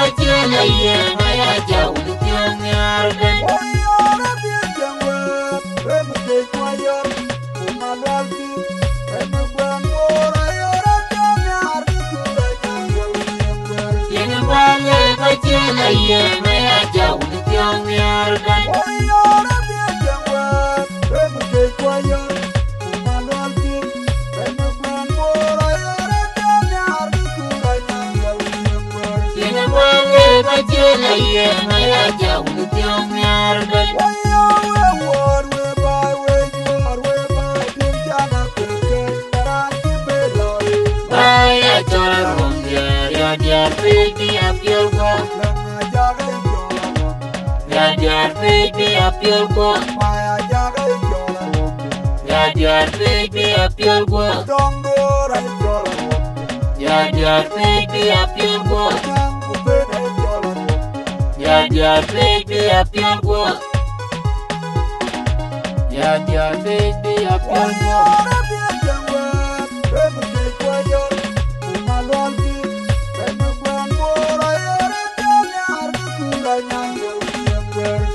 bachela ye maya jaul tiang yargan. Oyora dia jangwa, remete kwayor, umalwalti, remegwan mora yora jamyar kura jangwa yangwa. Yene bale bachela ye maya jaul tiang yargan. Oyora dia jangwa, remete kwayor, umalwalti, remegwan mora yora jamyar kura jangwa yangwa. Yene bale bachela ye maya jaul tiang yargan. Baya chola rumya ya dia baby up your go. Ya dia baby up your go. Ya dia baby up your go. Ya dia baby up your go. Ya dia baby up your go. Ya dia baby up your go.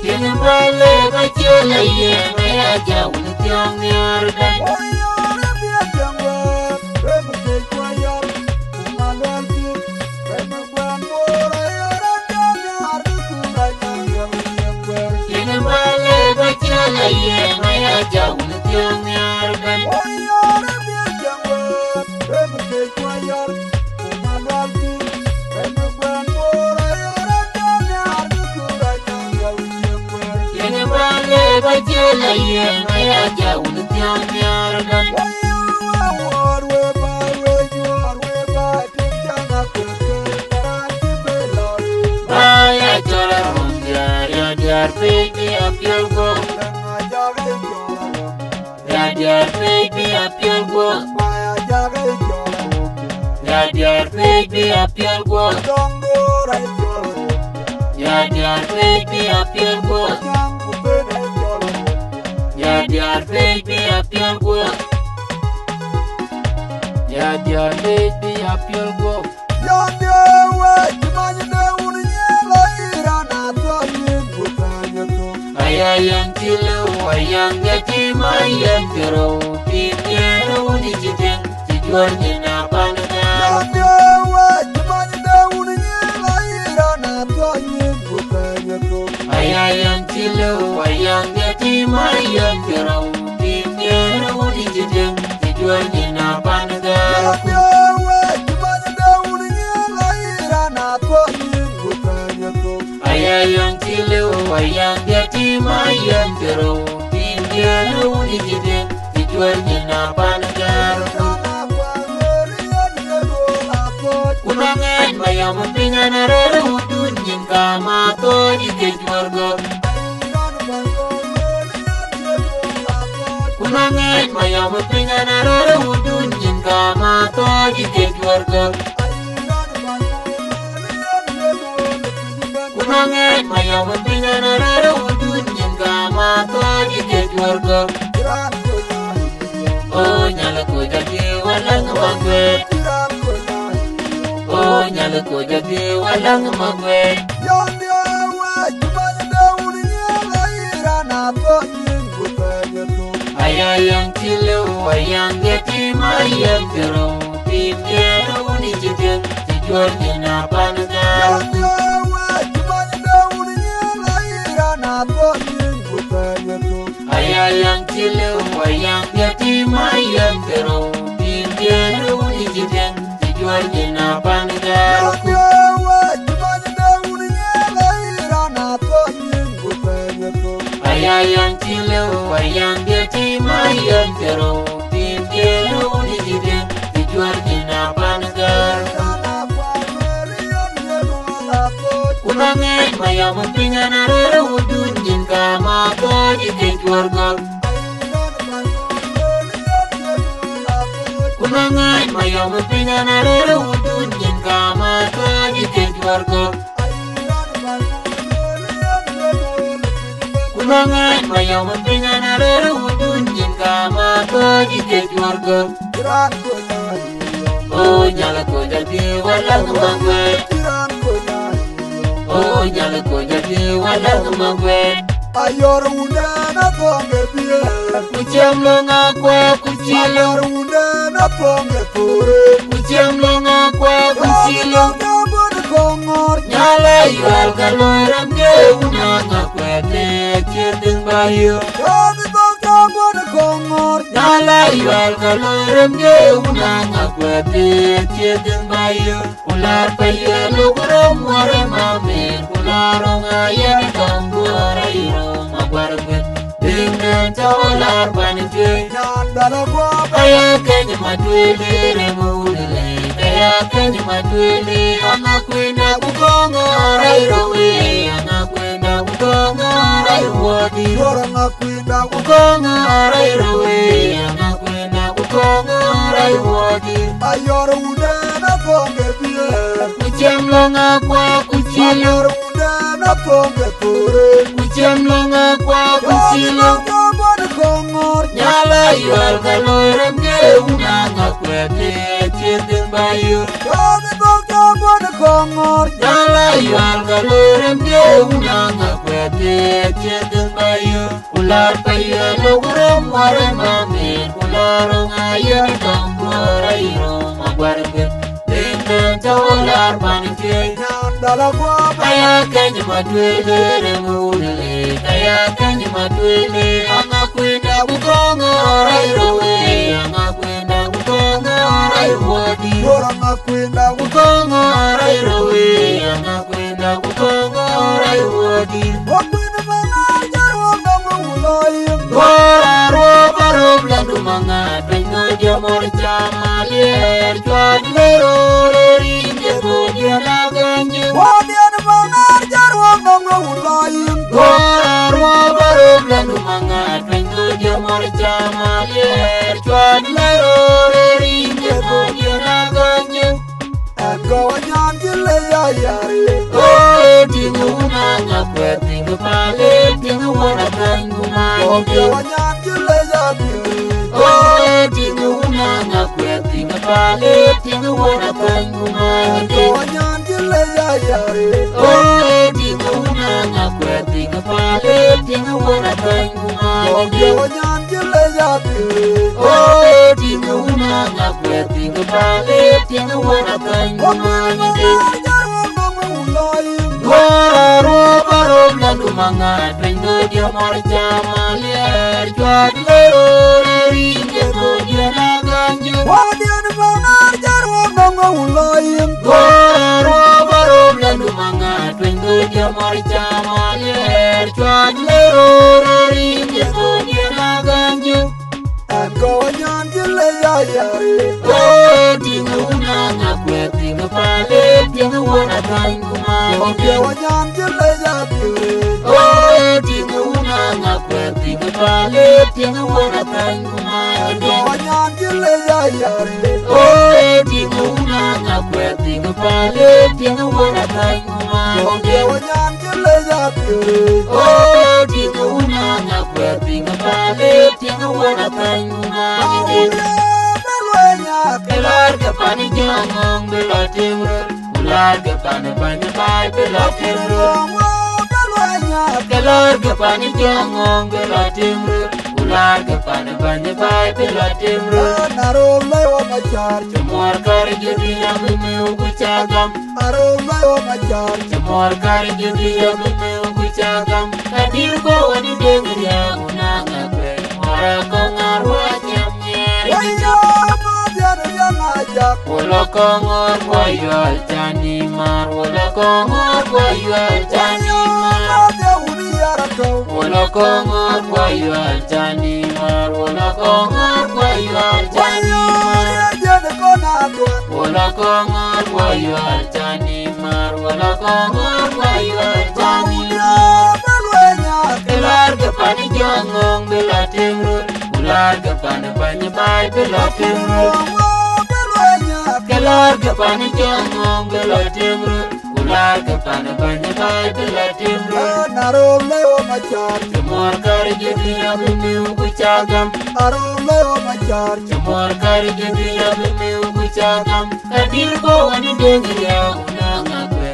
Yene bale bachela ye maya jaul tiang yargan. Yene bale bachela ye maya jaul tiang yargan. Yene bale bachela ye maya jaul tiang yargan. Baya chola rumya ya dia baby up your go. Ya dia baby up your go. Ya dia baby up your go. Ya dia baby up your go. Ya dia baby up your go. Ya dia baby up your go. Ayang tilu ayang yati mayang kero pinya uni jiteng tujuan jina panaga. Ayang tilu ayang yati mayang kero pinya uni jiteng tujuan jina panaga. Ayang tilu ayang yati mayang kero pinya uni jiteng tujuan jina panaga. Kunangan mayam pingan arara udun jingka mato jike juarga. Kunangan mayam pingan arara udun jingka mato jike juarga. Kunangan mayam pingan arara udun jingka mato jike juarga. Oh nyala ko jadi walang magwet. Oh nyala ko jadi walang magwet. Ayang tilu ayang yati mayang kero pinya uni jiteng tujuan jina panaga. Ayang tilu ayang yati mayang kero pinya uni jiteng tujuan jina panaga. Ayang tilu ayang yati mayang kero pinya uni jiteng tujuan jina panaga. Kunangan mayam pingan arara udun jingka mato jike juarga. Kunangan mayam pingan arara udun jingka mato jike juarga. Kunangan mayam pingan arara udun jingka mato jike juarga. Oh nyala ko jadi walang magwet. nyal ko jadi wala magwet Ayor unena ponge pie kuchem longa kwa kuchilo Ayor unena ponge pure kuchem longa kwa kuchilo Kabon kongor nyala yual kaloram ge unanga kwete cheding bayo Kami bok kabon kongor nyala yual kaloram ge unanga kwete cheding bayo ular paye lugrom ware mamen ularonga yen kambura iro magwargwet dingen tawalar banite Nyandala kwa kaya kenye matwele remulele kaya kenye matwele anakwenda kukonga rairowe anakwenda kukonga raiwadi Yoranga kwinda kukonga rairowe anakwenda kukonga raiwadi Ayor unena ponge pie kuchemlonga kwa kuchilo Ayor unena ponge pure kuchemlonga kwa kuchilo Kabon kongor nyala yual kaloram ge unanga kwete cheding bayo Kami bok kabon kongor nyala yual kaloram ge unanga kwete cheding bayo ular paye lugrom ware mamen ularonga yen kambura iro magwargwet dingen tawalar banite Nyandala kwa kaya kenye matwele remulele kaya kenye matwele anakwenda kukonga rairowe anakwenda kukonga raiwadi Yoranga kwinda kukonga rairowe anakwenda kukonga raiwadi Wakwina manajar wangama uloyim wararwa barob landu mangat pengo jamor chamalier chwad lerore ringe bodia laganju Wadian manajar wangama uloyim wararwa barob landu mangat pengo jamor chamalier chwad lerore ringe bodia laganju Ego wanyan jile ya yari oh tingu unanga kwet tingu pale tingu wana kangu Oge mangi wanyan jile ya biri oh tingu unanga kwet tingu pale tingu wana kangu Ego mangi wanyan jile ya yari oh tingu unanga kwet tingu pale tingu wana kangu Oge mangi wanyan jile ya biri oh tingu unanga kwet tingu pale tingu wana kangu Wakwina mangi manajar wangama uloyim wararwa barob landu mangat pengo jamor chamalier chwad lerore ringe bodia laganju Wadian manajar wangama uloyim wararwa barob landu mangat pengo jamor chamalier chwad lerore ringe bodia laganju Ego wanyan jile ya yari oh tingu unanga kwet tingu pale tingu wana kangu Oge mangi wanyan jile ya biri oh tingu unanga kwet tingu pale tingu wana kangu Ego mangi wanyan jile ya yari oh tingu unanga kwet tingu pale tingu wana kangu Oge mangi wanyan jile ya biri oh tingu unanga kwet tingu pale tingu wana kangu mangi kelar ke pani jangong bela timro ular ke pani banya bai bela timro kelar ke pani jangong bela timro ular ke pani banya bai bela timro Cemor kari jadi yang bimeu kucagam Cemor kari jadi yang bimeu kucagam Kadir ko wani denger ya unanga kwe Mora ko ngarwa nyamnyer Wala ko ngor boyol jani mar Wala ko ngor boyol jani mar Wala ko ngor boyol jani mar Wala ko ngor boyol jani mar Wala ko ngor boyol jani mar Wala ko ngor boyol jani mar Kelar ke pani jangong bela timrut Ular ke pani banya bai bela timrut Kelar ke pani jangong bela timrut Ular ke pani banya bai bela timrut Cemor kari jadi yang bimeu kucagam Cemor kari jadi yang bimeu kucagam Kadir ko wani denger ya unanga kwe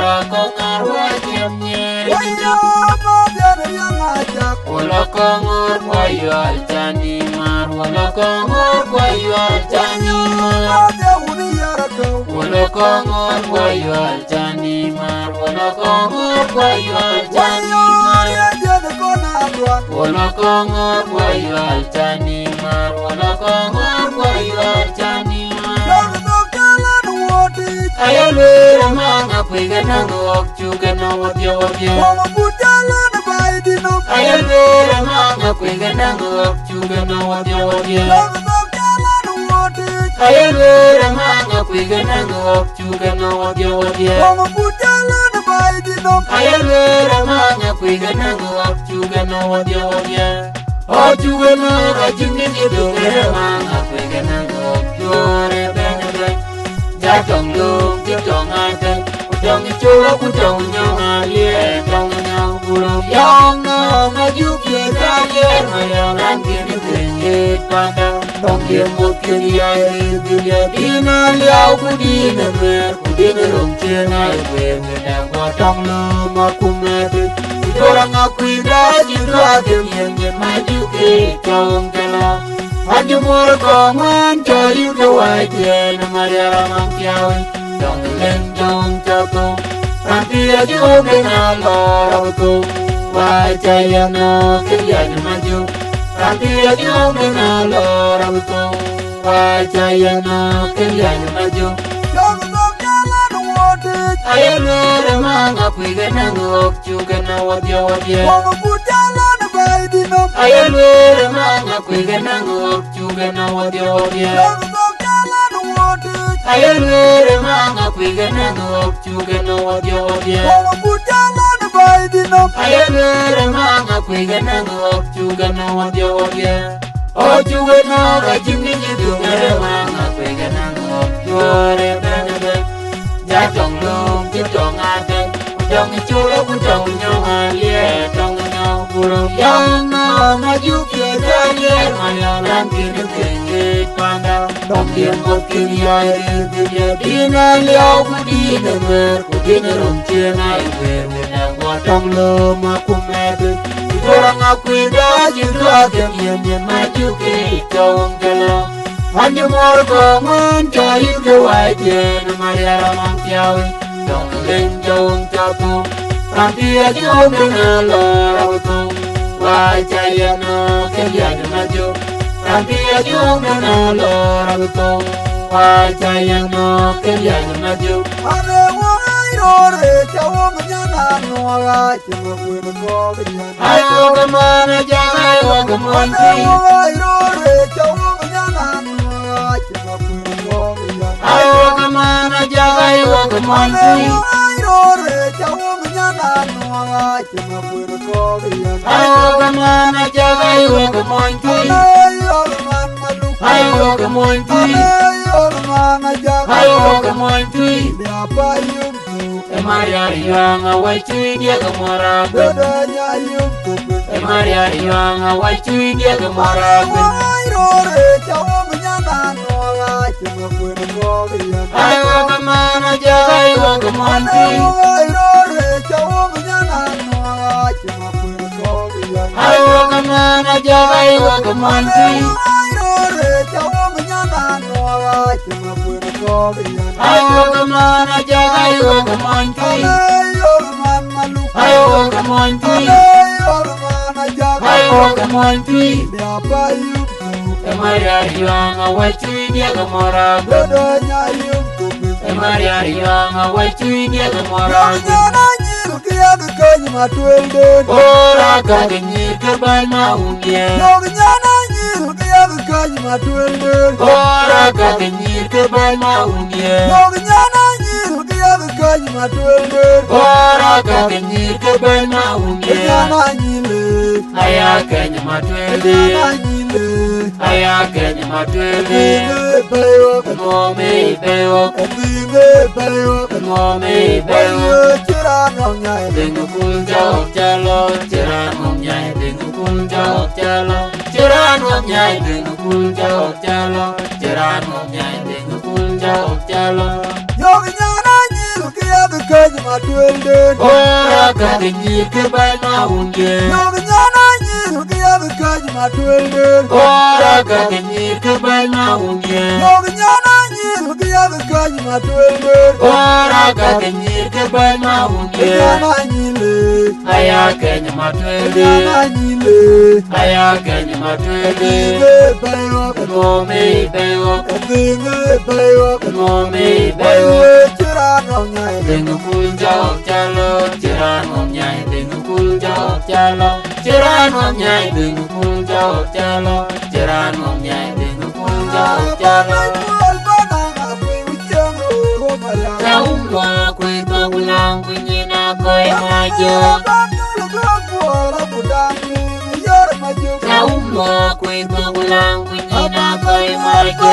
Wala kongor wajem nye Wanya mabere yang ajak Wala kongor kwayo aljani mar Wala kongor kwayo aljani mar Ade uni yarakau Wala kongor kwayo aljani mar Wala kongor kwayo aljani mar Wanya jede kona adwan Wala kongor kwayo aljani mar Wala kongor kwayo aljani mar Yaga dokelan wadi Ayalwere manga kwiga nango okchuga na wadya wadya Wama bujalan baidinam Ayalwere manga kwiga nango okchuga na wadya wadya Yaga dokelan wadi Ayalwere manga kwiga nango okchuga na wadya wadya Wama bujalan baidinam Ayalwere manga kwiga nango okchuga na wadya wadya Okchuga na rajungi nidore manga kwiga nango okchuga bene bene Jatong lung jitong ate Kutong ichula kutong nyong alie Tong nyong bulong Yang no majuki kalir Mayang langkini tingit pandang Tong dia mungkin yai Dia dina liao kudina mer Kudina rung chenai ber Ngedang watong lum aku mati Orang aku indah jidra Yang majuki Chong telah Hadi mura kongan chayu kawai tiyan Mariara mang kiawi Dong leng dong chako Ranti ajo kena lora ko Wai chaya no kaya maju Ranti ajo kena lora ko Wai chaya no kaya maju Yaga dokelan wadi Ayalwere manga kwiga nango okchuga na wadya wadya Wama bujalan baidinam Ayalwere manga kwiga nango okchuga na wadya wadya Yaga dokelan wadi Ayalwere manga kwiga nango okchuga na wadya wadya Wama bujalan baidinam Ayalwere manga kwiga nango okchuga na wadya wadya Okchuga na rajungi jidungere manga kwiga nango okchuga bene bene Jatong lung jitong ate Kutong ichula kutong nyong alie Tong nyong bulong Yang no majuki kalir Mayang langkini tingit pandang Tong dia mungkin yai Dia dina liao kudina mer Kudina rung chenai ber Ngedang watong lum aku mati Orang aku indah jidra Yang majuki Chong telah Hanya mora kongan chayu kawai tiyan Mariara mang kiawi Dong leng dong chako Ranti ajo kena lora ko Wai chaya no kaya maju Ranti ajo kena lora ko Wai chaya no kaya maju Ane wangai rore Chawa menyanan Wagai Cuma kuih kogian Ayo kemana jangan Ane wagemonti wangai rore Chawa menyanan Wagai Cuma kuih kogian Ayo kemana jangan Ane wagemonti wangai rore Chawa menyanan Wagai Cuma kuih kogian Ayo kemana jangan wagemonti Ane yorman malu Ayo kemonti Ane yorman ajak Ayo kemonti Biapa yung Maria yang awai cuy dia kemara Bedanya yung Maria yang awai cuy dia kemara Wangai rore Chawa menyanan Wagai Cuma kuih kogian Ayo kemana jaga ayo kemonti Wangai rore Chawa menyanan Wagai Cuma kuih kogian Ayo kemana jaga ayo kemonti Wangai rore Chawa menyanan Wagai Cuma kuih kogian Ayo kemana jaga ayo kemonti Ane yorman malu Ayo kemonti Ane yorman ajak Ayo kemonti Biapa yung Maria yang awai cuy dia kemara Bedanya yung Maria yang awai cuy dia kemara Nyana nyil kia kekanyi matuelden Ora kagenyir kerbal maunye Nyana nyil kia kekanyi matuelden Ora kagenyir kerbal maunye Nyana nyil kia kekanyi matuelden Ora kagenyir kerbal maunye Nyana nyil Aya kenya matwelde Nyana nyil Aya kenya matwelde Dime bayo Ngome bewo Dime bayo Ngome bewo Bayo cirano nyai Dengu kunja okjalo Ciran omnyai Dengu kunja okjalo Ciran omnyai Dengu kunja okjalo Ciran omnyai Dengu kunja okjalo Nyana nyil kia kekanyi matwelde ora kagenyir ke bai maunge nyognyana nyir kiyabikaji matwelde ora kagenyir ke bai maunge nyognyana nyir kiyabikaji matwelde ora kagenyir ke bai maunge nyana nyile aya kenya matwelde nyana nyile aya kenya matwelde bayo ngome bayo kadinge bayo ngome bayo tirano nyai Dengu kulja chalo tirano nyai dengu kulja chalo tirano nyai dengu kulja chalo tirano nyai dengu kulja chalo Kaumwa kwito ulangu nyina koi majo Kaumwa kwito ulangu nyina koi majo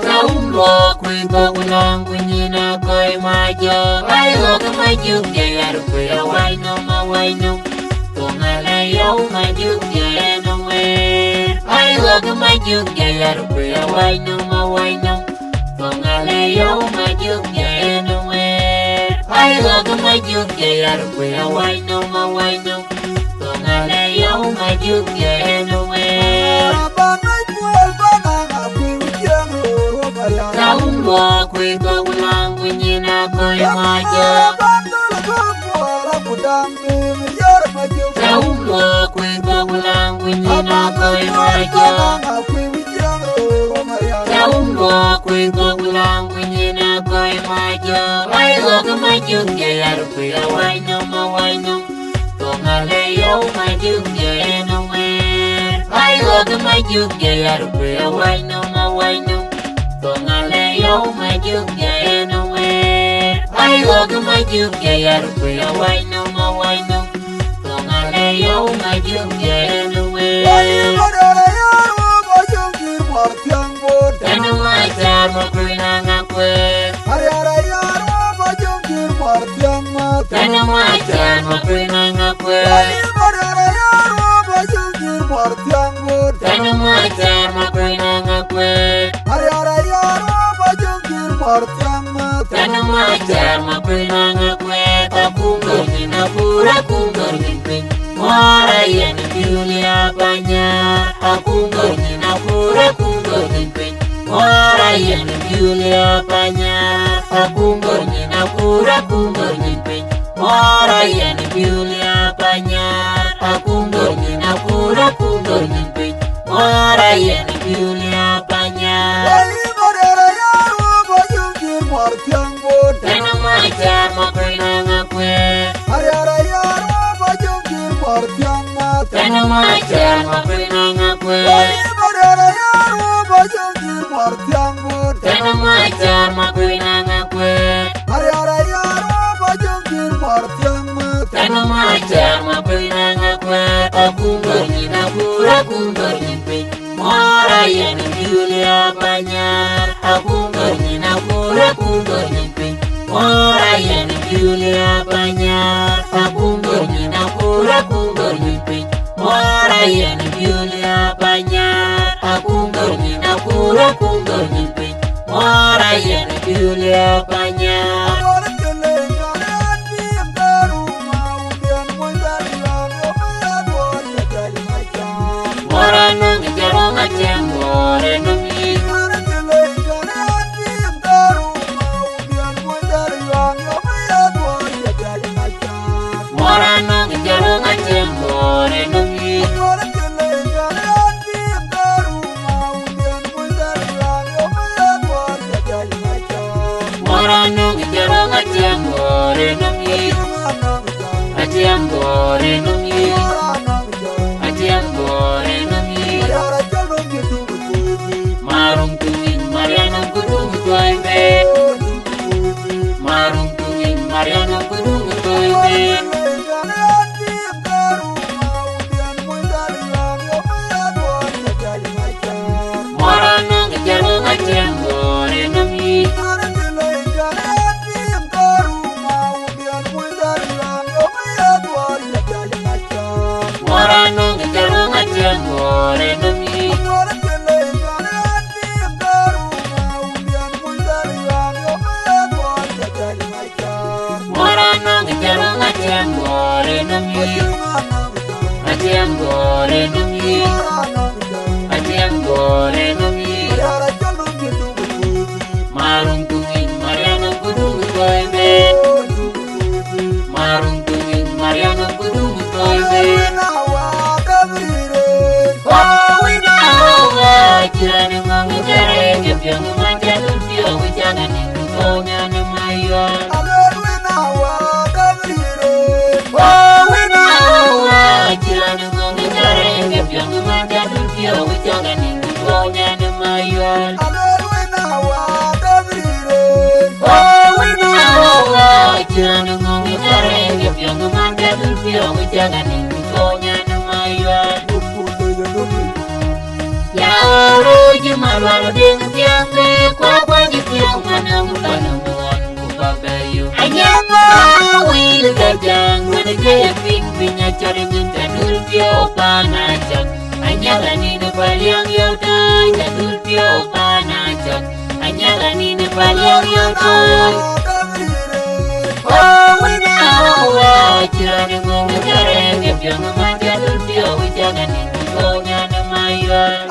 Kaumwa kwito ulangu nyina koi majo Ayo kamajuk jayar kuya waino mawaino Tungale yau majuk jayano we Ayo kamajuk jayar kuya waino mawaino Tungale yau majuk jayano we Ayo kamajuk jayar kuya waino mawaino Tungale yau majuk jayano we Kaumwa kwito ulangu nyina koi majo Kaumwa kwito ulangu nyina koi majo Kaumwa kwito ulangu nyina koi majo Ayo kamajuk jayar kuya waino mawaino Tungale yau majuk jayano we Ayo kamajuk jayar kuya waino mawaino Tungale yau majuk jayano we Ayo kamajuk jayar kuya waino mawaino Tungale yau majuk jayano we Tanu macar makuina ngakwe Tanu macar makuina ngakwe Tanu macar makuina ngakwe Tanu macar makuina ngakwe Takungor nina pura kungor nipin Mora yen Julia Banyar Takungor nina pura kungor nipin Mora yen Julia Banyar Takungor nina pura kungor nipin Mora yen Julia Banyar Takungor nina pura kungor nipin Mora yen Julia Banyar Tanu macar makuina ngakwe Tanu macar makuina ngakwe Tanu macar makuina ngakwe Tanu macar makuina ngakwe Takungor nina pura kungor nipin Mora yen Julia Banyar Takungor nina pura kungor nipin Mora yen Julia Banyar Takungor nina pura kungor nipin Mora yen Julia Banyar Takungor nina pura kungor nipin Mora yen Julia Banyar Mora nung jarong aceng more nung i Mora nung jarong aceng more nung i Mora nung jarong aceng more nung i Aceng more nung i Aceng more nung i Marung tuing Mariano kudung tuai be Marung tuing Mariano kudung tuai be Mora nung jarong aceng more nung i num yi Atiam gore num yi Atiam gore num yi Marung tungin Mariano kudu koibe Marung tungin Mariano kudu koibe Chirani ngongu jare Gebyang manjadu Pio wijana ningu Konya nemayo Chirani ngongu jare Gebyang manjadu Pio wijana ningu Konya nemayo Chirani ngongu jare Gebyang manjadu Pio wijana ningu Konya nemayo Ruji malwalo ding tiang me kwa di tiang manang banang kubabayu Anyama wil gajang Wada gaya ping pinya cari minta dul pio panacak Anyala ni nepal yang yaudai Jadul pio panacak Anyala ni nepal yang yaudai Oh wina hawa Cirani ngongu jare Gebyang manjadul pio Wijangan ini konya nemayan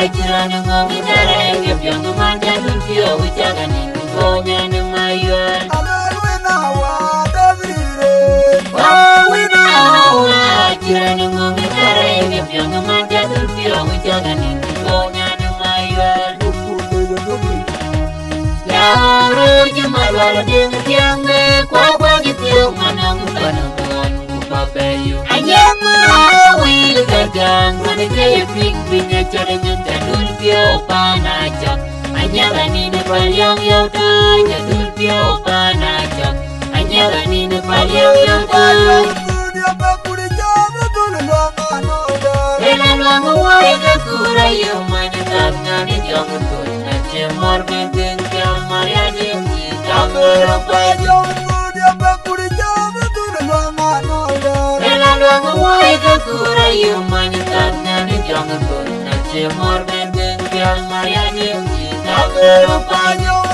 Chirani ngongu jare Gebyang manjadul Pio wijana ningu konya nemayan Chirani ngongu jare Gebyang manjadul Pio wijana ningu konya nemayan Ruji malwalo ding tiang me kwa di tiang manang banang kubabayu Anyama wil gagang Wada gaya ping pinya cari minta dul pio panacak Anyala ni nepal yang yaudai Jadul pio panacak Anyala ni nepal yang yaudai Rela luang uwai kakura yung manyatak ngani jangan tun Nace mor benteng kiam maria jengji Kamera pajong Rela luang uwai kakura yung manyatak ngani jangan tun Nace mor benteng kiam maria jengji Kamera pajong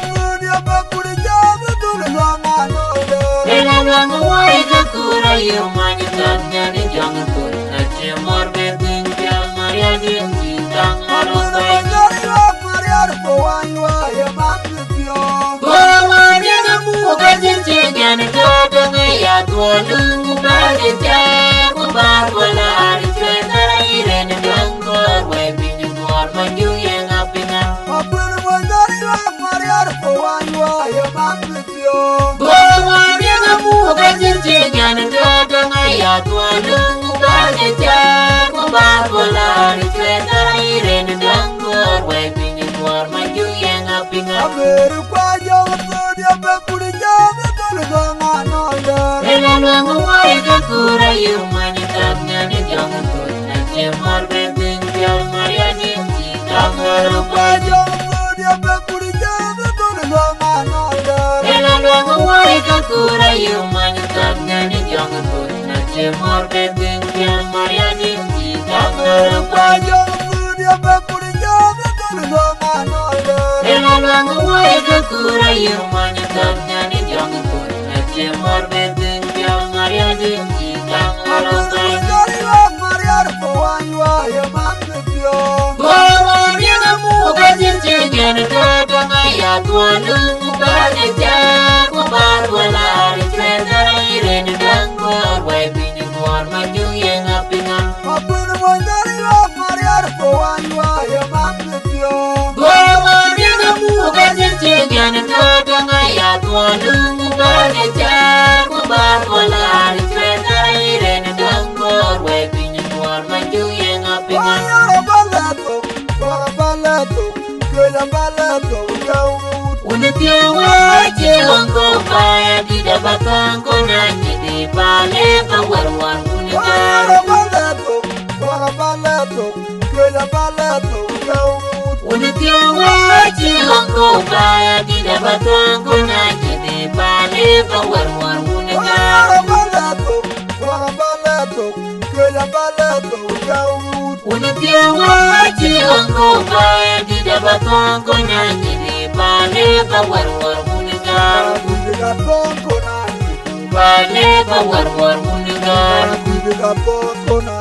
Rela luang uwai kakura yung manyatak ngani jangan tun Nace mor benteng kiam maria jengji Kamera pajong Bawanya namu kajin cengan Jodoh ngayat walung Bajajar Kubar wala hari Cuenara iren Gangkor Wai pinjengkor Maju yang apingan Bawanya namu kajin cengan Jodoh ngayat walung Bajajar Kubar wala hari Cuenara iren Gangkor Wai pinjengkor Maju yang apingan Rela luang uwai kakura yung manyatak ngani jangan tun Nace mor benteng kiam maria jengji Kamera pajong Rela luang uwai kakura yung manyatak ngani jangan tun Nace mor benteng kiam maria jengji Kamera pajong Rela luang uwai kakura yung manyatak ngani jangan tun Nace mor benteng kiam maria jengji Kamera pajong Bawanya namu kajin cengan Jodoh ngayat walung Bajajar Kubar wala hari Cuenara iren Gangkor Wai pinjengkor Maju yang apingan Bawanya namu kajin cengan Jodoh ngayat walung Bajajar Kubar wala hari Cuenara iren Gangkor Wai pinjengkor Maju yang apingan Unitiawa Cilongko Paya di dabatang ko nanyi di pale Pawar-war Unitiawa Cilongko Paya di dabatang ko nanyi di pale Pawar-war Unitiawa Cilongko Paya di dabatang ko nanyi di pale Pawar-war unigar Kudiga ton kona Bale ba war unigar ton kona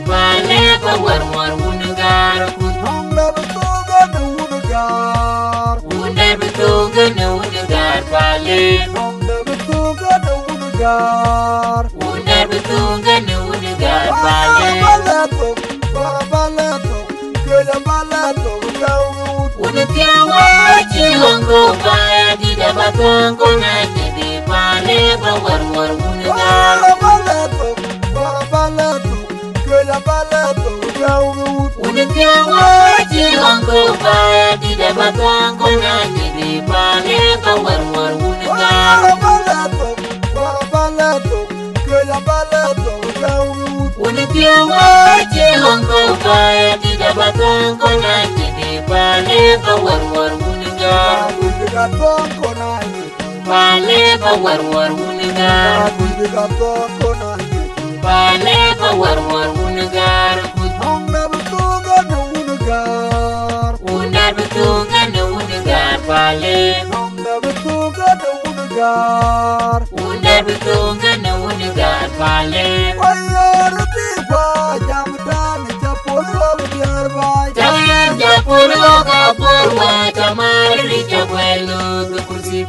Bale ba war unigar Honda betoga na unigar Unde betunga na unigar Bale Honda betoga na unigar Unde betunga na unigar Bale Balato Kaya balato Unutiawa chilongo Baya di dabatongo na jidi Bale ba war unigar Unutiawa chilongo Baya di dabatongo na jidi Bale ba war unigar Unutiawa chilongo Baya di dabatongo na jidi Bale ba war unigar Bale ba war unigar Bale ba war unigar Unda betunga na unigar Bale Unda betunga na unigar Bale Jangan japurlo kapurwa Jamari jagwelo Kursi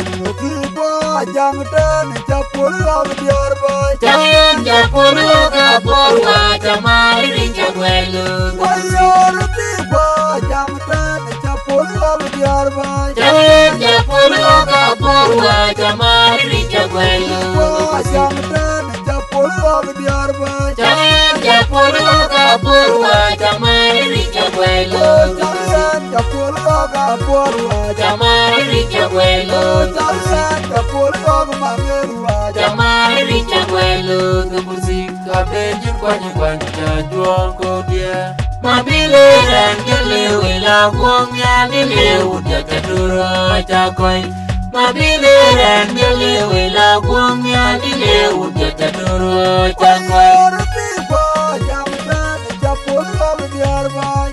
Jangan japurlo kapurwa Jamari jagwelo Jangan japurlo kapurwa Jamari jagwelo Jangan japurlo kapurwa Jamari jagwelo Jamari jagwelo Jamari jagwelo Kursi kabenji kwanya juongo dia Mabile rangele wila kuongya nile utakaduro chakoi Mabile rangele wila kuongya nile utakaduro chakoi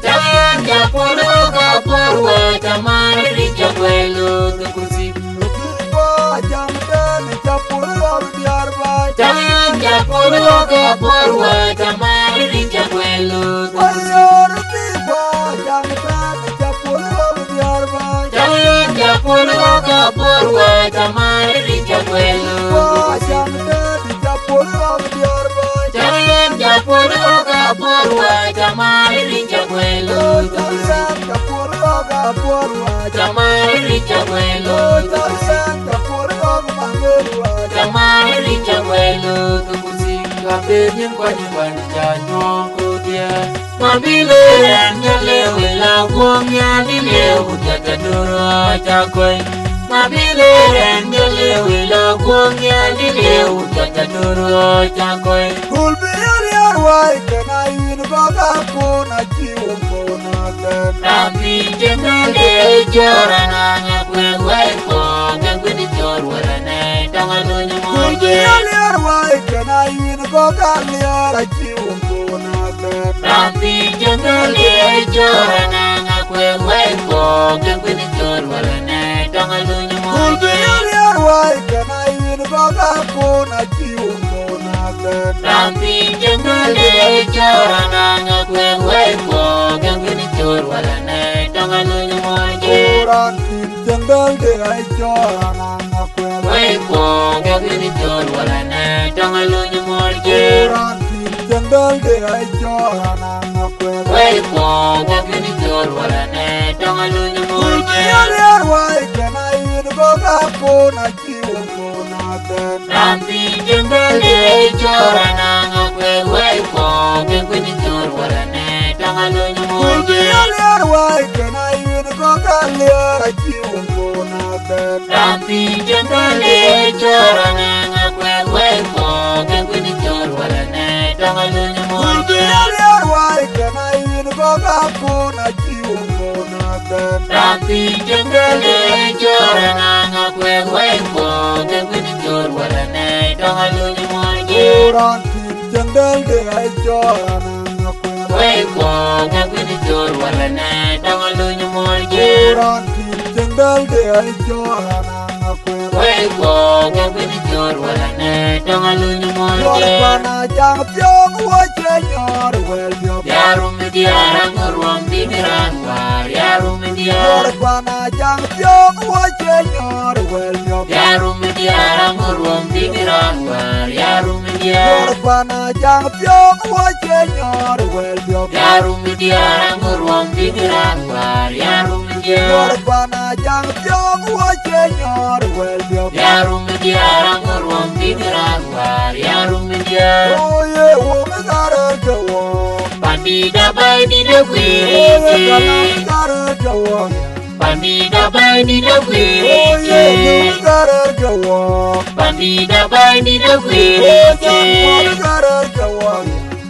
Jangan japurlo kapurwa Jamari jagwelo Kursi Jangan japurlo kapurwa Jamari jagwelo Jangan japurlo kapurwa Jamari jagwelo Jangan japurlo kapurwa Jamari jagwelo Jamari jagwelo Jamari jagwelo Kursi kabenji kwanya juongo dia Mabile rangele wila kuongya nile utakaduro chakoi Mabile rangele wila kuongya nile utakaduro chakoi Rapi jengale jorana ngakwe waiko Gangwini jorwarane Tangalunya moje Rapi jengale jorana ngakwe waiko Gangwini jorwarane Tangalunya moje Rapi jengale jorana ngakwe waiko Gangwini jorwarane Tangalunya moje Waiko Gangwini jorwarane Tangalunya moje Waiko Gangwini jorwarane Tangalunya moje Rapi jengale jorana ngakwe waiko Gangwini jorwarane Tangalunya moje Rapi jengale jorana ngakwe waiko Gangwini jorwarane Tangalunya moje Rapi jengale jorana ngakwe waiko Gangwini jorwarane Tangalunya moje Waiko Gangwini jorwarane Tangalunya moje Jangan ai ko ke bin jor wala ne tangalu nyumol je pana jang pyong wo che nyor wel yo yarum diara ngurwam dimiran war yarum diara pana jang pyong wo che nyor wel yo yarum diara ngurwam dimiran war yarum diara pana jang pyong wo che nyor wel yo yarum diara ngurwam dimiran war yarum diara pana jang pyong wo che nyor wel yo yarum diara ngurwam dimiran war yarum diara oye wo megara jawo Bandida bai di da gwiri megara jawo Bandida bai di da gwiri oye megara jawo Bandida bai di da gwiri megara jawo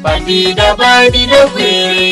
Bandida bai di da gwiri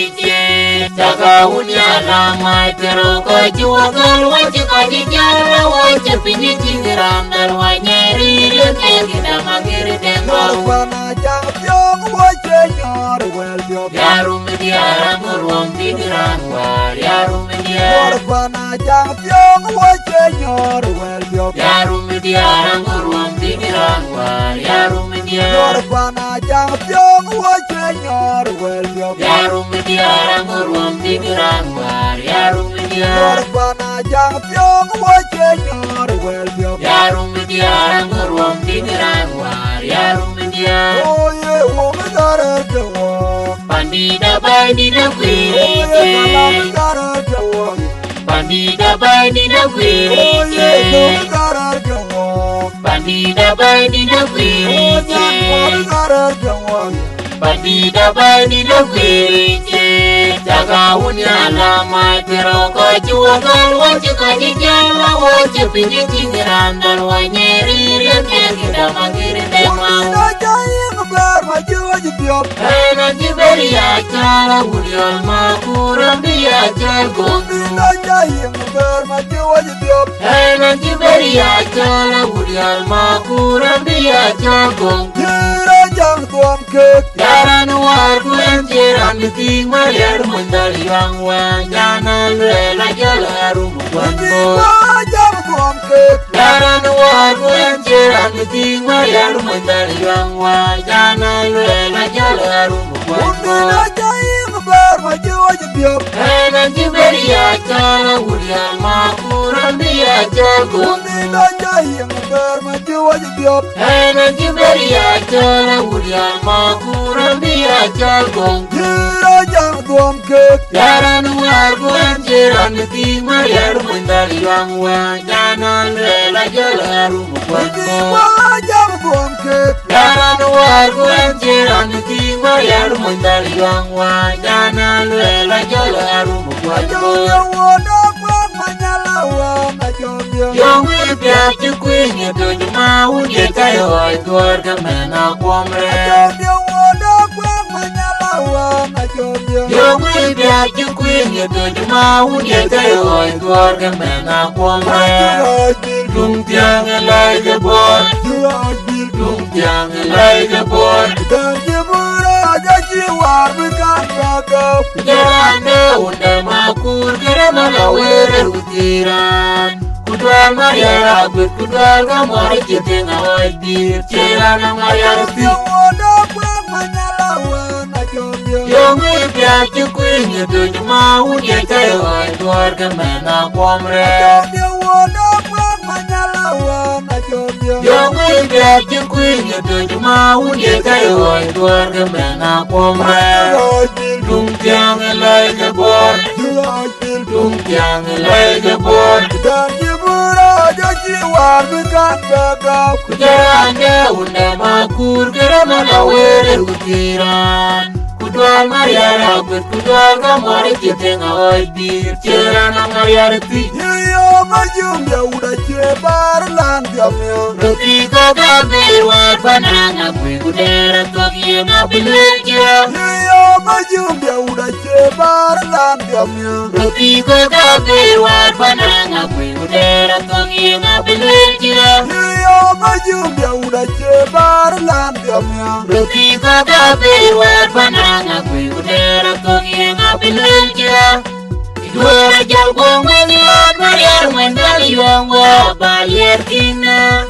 Taka unya lama tero ko juwa galwa jika di jara waja pinyi jingiram dan wanyeri leke kita magiri tengau pana jang pyong wo che nyor wel yo Yarum diara ngurwam digiran war yarum diara pana jang pyong wo che nyor wel yo yarum diara ngurwam digiran war yarum diara pana jang pyong wo che nyor wel yo yarum diara ngurwam digiran war yarum diara pana jang pyong wo che nyor wel yo yarum diara ngurwam digiran war yarum diara oye wo megara jawo Bandida bai di da gwiri megara jawo Bandida bai di da gwiri megara jawo Bandida bai di da gwiri megara jawo Bandida bai di da gwiri Jaga unya lama tero ko juwa galwa jika di jala waja pinyi jingiran dan wanyeri leke kita magiri demau Hena jiberi acara uliol makuram dia jago Hena jiberi acara uliol makuram dia jago Jaran war kulen jiran diting mariar mendali yang wajana lela jalarum wanbo Jaran war kulen jiran diting mariar mendali yang wajana lela jalarum wanbo Hena jiberi acara uliol makuram dia jago Hena jiberi acara uliol makuram dia jago Jaran war kulen jiran diting mariar mendali yang wajana lela jalarum wanbo Jaran war kulen jiran diting mariar mendali yang wajana lela jalarum wanbo Yung ipya chukwinya dojo maunye kayo ay gorga mena kwamre Yung ipya chukwinya dojo maunye kayo ay gorga mena kwamre Lung tiang alay gabor Lung tiang alay gabor Jarane unda makur kira malawere utiran Kudwal mariara bet kudwal gamari jiteng awal dir Cerana mariara ti Yung ipya chukwinya dojo maunye kayo ay gorga mena kwamre Yung ipya chukwinya dojo maunye kayo ay gorga mena kwamre Lung tiang alay gabor Lung tiang alay gabor Kujarane unda makur kira malawere utiran Kudwal mariara bet kudwal gamari jiteng awal dir Cerana mariara ti Roti kagabe war pananga kwe kudera tokie mabileja Roti kagabe war pananga kwe kudera tokie mabileja Roti kagabe war pananga kwe kudera tokie mabileja Dua jauh melihat mariar mendali wong wa bayar kina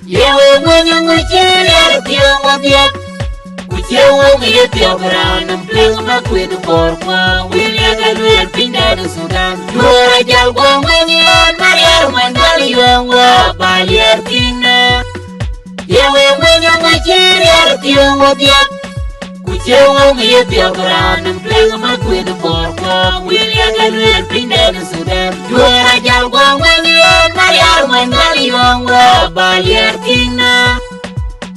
Yewe mwenye mwichiri artiyo wadiak Kuchewo miyetiyo granam Pling makwedu korkwa Wilya galwel pindadu Sudan Dura jalgwa mwenye Mariar mandali yongwa Baliar tina Yewe mwenye mwichiri artiyo wadiak Kuchewo miyetiyo granam Pling makwedu korkwa Wilya galwel pindadu Sudan Dura jalgwa mwenye Mariar mandali yongwa Baliar tina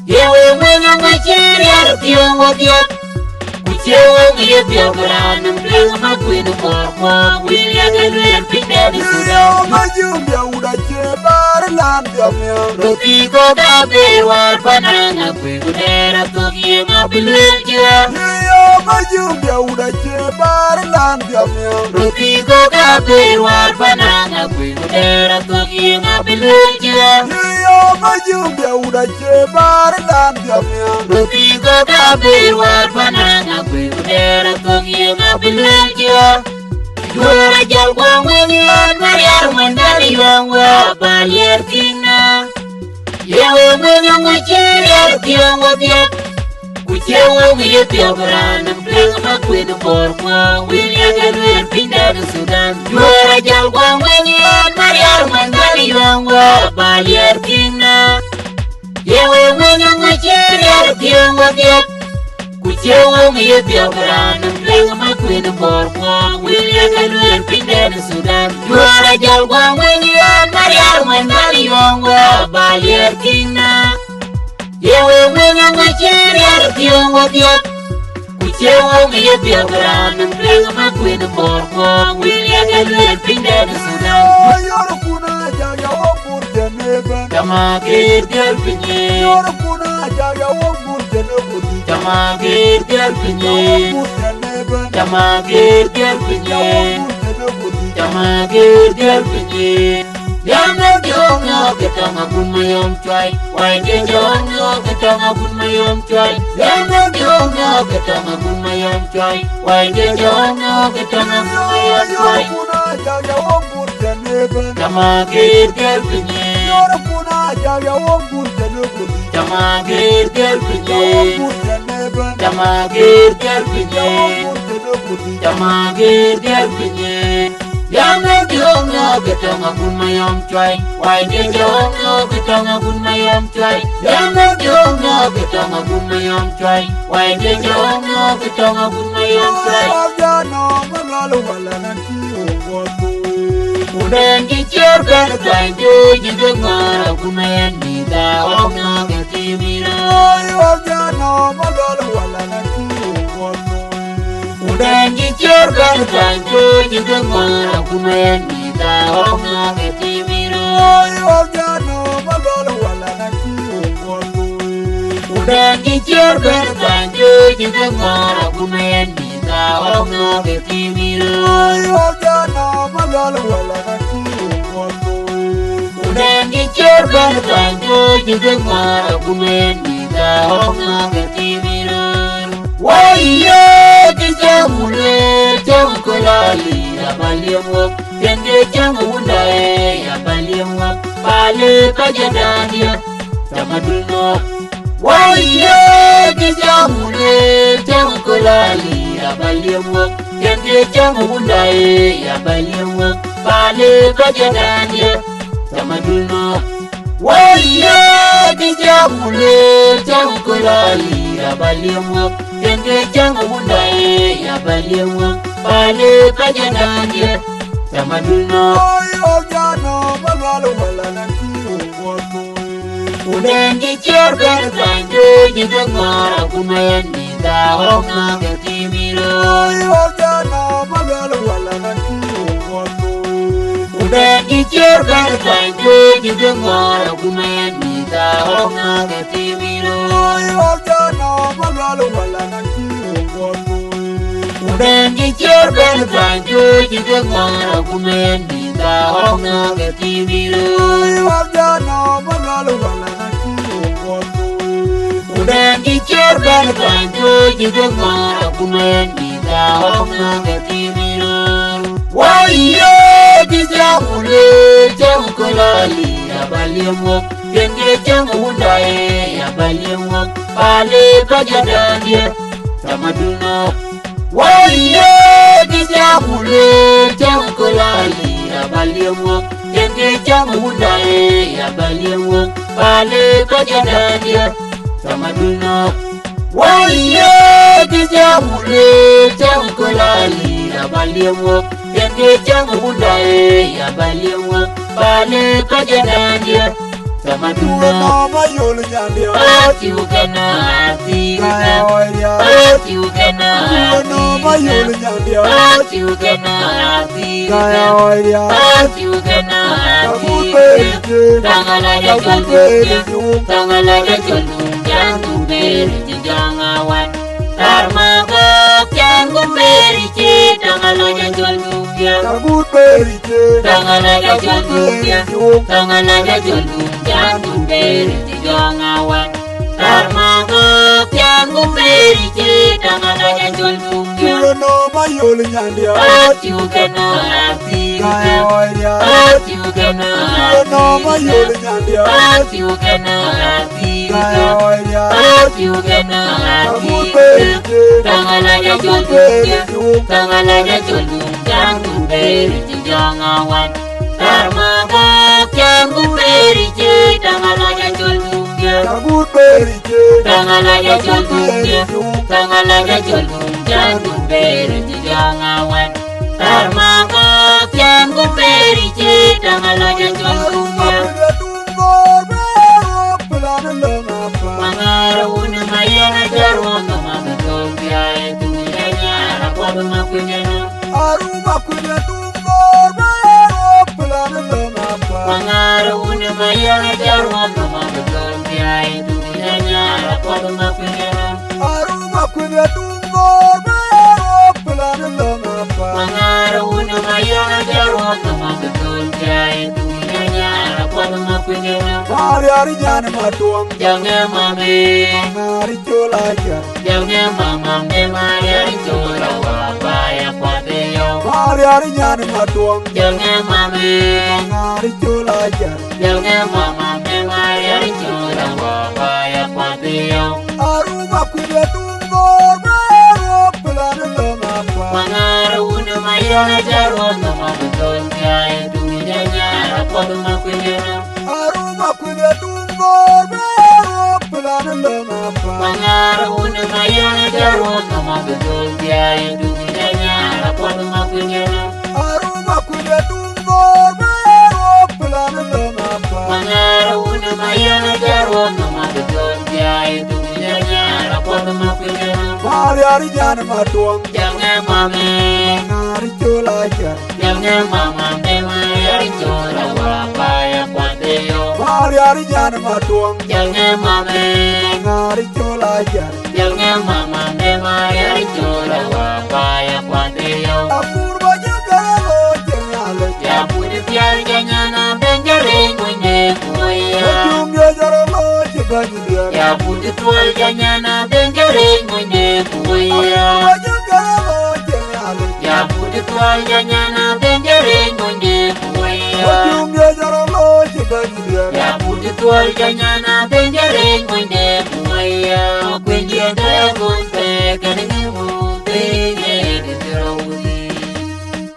Yewe mwenye mwichiri artiyo wadiak Kuchewo miyetiyo granam Pling makwedu korkwa Wilya galwel pindadu Sudan Majumbia udache barlandamya Roti ko gabe war pananga kwegudera togie ngabilja Majumbia udache barlandamya Roti ko gabe war pananga kwegudera togie ngabilja Majumbia udache barlandamya Roti ko gabe war pananga kwegudera togie ngabilja Dura jalgwa mwenye Mariar mandali yongwa Baliar tina Yewe mwenye mwichiri artiyo wadiak Kuchewo miyetiyo granam Pling makwedu korkwa Wilya galwel pindadu Sudan Dura jalgwa mwenye Mariar mandali yongwa Baliar tina Yewe mwenye mwichiri artiyo wadiak Kuchewo miyetiyo granam Pling makwedu korkwa Wilya galwel pindadu Sudan Dura jalgwa mwenye Mariar mandali yongwa Baliar tina Yewe mwenye mwichiri artiyo wadiak Kuchewo miyetiyo granam Pling makwedu korkwa Wilya galwel pindadu Sudan Yorukuna jaga wabur janeben Jamagir gelpinye Yorukuna jaga wabur janebudi Jamagir gelpinye Wabur janeben Jamagir gelpinye Wabur janebudi Jamagir gelpinye Yamna jongo ketanga kunmayom chwai Wainde jongo ketanga kunmayom chwai Yamna jongo ketanga kunmayom chwai Wainde jongo ketanga kunmayom chwai Yorukuna jaga wabur janeben Jamagir gelpinye Yorukuna jaga wabur janebudi Jamagir gelpinye Wabur janeben Jamagir gelpinye Wabur janebudi Jamagir gelpinye Yamna jongo ketanga kunmayom chwai Wainde jongo ketanga kunmayom chwai Yamna jongo ketanga kunmayom chwai Wainde jongo ketanga kunmayom chwai Jano magalu walananti uwotu Udengi cherben twanjo jigengara kunmayan nida Omna ketimira Jano magalu walananti uwotu Udengi cherben twanjo jigengara kunmayan nida Omna ketimira Jano magalu walananti uwotu Udengi cherben twanjo jigengara kunmayan nida Omna ketimira Jano magalu walananti uwotu Udengi cherben twanjo jigengara kunmayan nida Omna ketimira Waiyo kijamule jamkulali Abaliemwok Kende jamundae Abaliemwok Bale kajadania Tamadulno Waiyo kijamule jamkulali Abaliemwok Kende jamundae Abaliemwok Bale kajadania Tamadulno Waiyo kijamule jamkulali Abaliemwok Kende jamundae Abaliemwok Bale kajadania Tamadulno Jano magalu walananti uwotu Udengi cherben twanjo jigengara kunmayan nida Omna ketimira Jano magalu walananti uwotu Udengi cherben twanjo jigengara kunmayan nida Omna ketimira Jano magalu walananti uwotu Udengi cherben twanjo jigengara kunmayan nida Omna ketimira Jano magalu walananti uwotu Udengi cherben twanjo jigengara kunmayan nida Omna ketimira Waiyo kijamule jamkulali Abaliemwok Denge jamunda ya balyewo pale bajadania tamaduna waliye dijabule jamkulali ya balyewo Denge jamunda ya balyewo pale bajadania tamaduna waliye dijabule jamkulali ya balyewo Denge jamunda ya balyewo pale bajadania Tamaduna mayol nyandi ati ukena ati ukena ati ukena mayol nyandi ati ukena ati ati ukena tangala ya jolum jangu beri jangawan tarmaga jangu beri ci tangala ya jolum jangu beri tangala ya jolum tangala ya jolum Jangan beri jangawan tarmaga jangan beri jangan aja jolum no mayol nyandi ati ukena ati ati ukena no mayol nyandi ati ukena ati ukena jangan aja jolum jangan beri jangawan tarmaga jangan beri jangan aja jolum jangan aja jolum jangan beri jangawan tarmaga jangan beri jangan aja jolum mangarun mayana jarwan magatol biaya itu hanya rapor makunyana aruma kunya Mangarun mayana jarwan magatol biaya itu hanya rapor makunyana aruma kunya Mangarun mayana jarwan magatol biaya itu hanya rapor makunyana Hari nyane matuang Jangan mame Mangari cholaja Jangan mama me mariari chola wabaya kwateyo Hari nyane matuang Jangan mame Mangari cholaja Jangan mama me mariari chola wabaya kwateyo Aruma kuda tumbor bero pelana lomapa Mangarun mayana jarwan magatol biaya itu hanya rapor makunyana Aruma kuda tumbor bero pelana lomapa Mangarun mayana jarwan magatol biaya itu hanya rapor makunyana Aruma kuda tumbor bero pelana lomapa Mangarun mayana jarwan magatol biaya itu hanya rapor makunyana Hari nyane matuang Jangan mame Mangari cholaja Jangan mama me mariari chola wabaya kwateyo Hari nyane matuang Jangan mame Mangari cholaja Jangan mama me mariari chola wabaya kwateyo Apurba jagalo jengale Ya pudi piar janyana benjare mwenye kuya Ejum jaralo jeganya Ya pudi tual janyana benjare mwenye kuya Apurba jagalo jengale Ya pudi tual janyana benjare mwenye kuya Ejum jaralo jeganya Ya pudi tual janyana benjare mwenye kuya Kwenye kaya kunte kanenge mute Yede ziraudi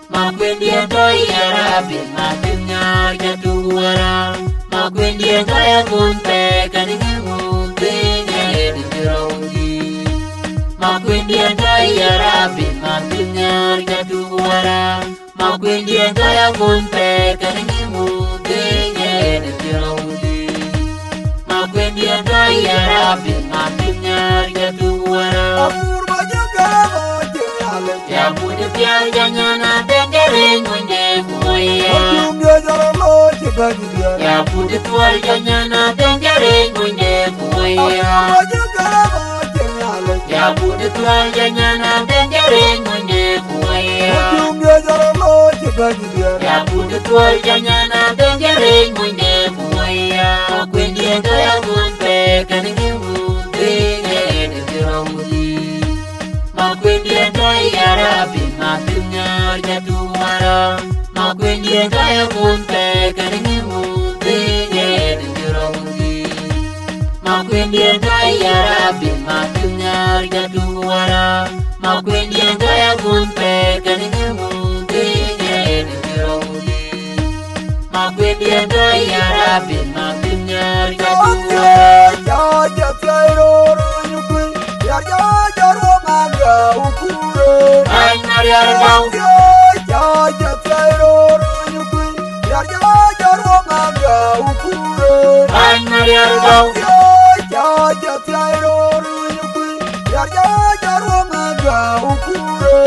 Makwenye kaya rabi Makinyar jatuwara Makwenye kaya kunte kanenge mute Yede ziraudi Makwenye kaya rabi Makinyar jatuwara Makwenye kaya kunte kanenge mute Yede ziraudi Makwenye kaya rabi Makinyar jatuwara Apurba jagalo jengale Ya pudi piar janyana benjare mwenye kuya Ejum jaralo jeganya Ya pudi tual janyana benjare mwenye kuya Apurba jagalo jengale Ya pudi tual janyana benjare mwenye kuya Ejum jaralo jeganya Ya pudi tual janyana benjare mwenye kuya Kwenye kaya kunte kanenge mute Yede ziraudi Makwenye kaya rabi Makinyar jatuwara Makwenye kaya kunte kanenge mute Yede ziraudi toy yara bin matunyar gaduwara makwendia toya gunpe kanimu tinge nironi makwendia toy yara bin matunyar gaduwara ya tsairo nyukui ya jaro manga ukuro anar yargau ya tsairo nyukui ya jaro manga ukuro anar yargau ya tsairo nyukui ya jaro manga ukuro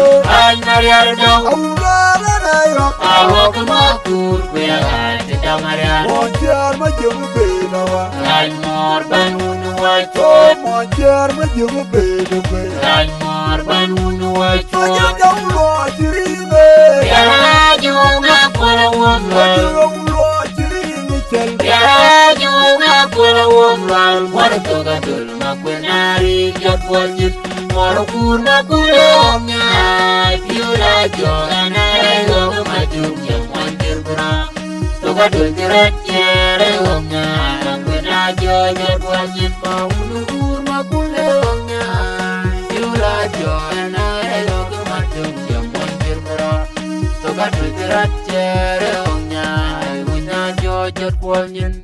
anar yargau aurara nayo awok makur kweat damarian monjar majung benawa Lanmor banun wachot monjar majung benawa Lan morban unu wacho Ajaulo jirime Yara junga kola womlal Ajaulo jirime chal Yara junga kola womlal Wara toga dul makwenari jatwajit Wara kur makule omnya Piula joga nare goga majung yang wanjir bera Toga dul jerat jere omnya Makwena joga jatwajit Maunu kur makule omnya Joana elo kematung yang montir merah Toga dul jerat jere omnya Wina jojot walnyin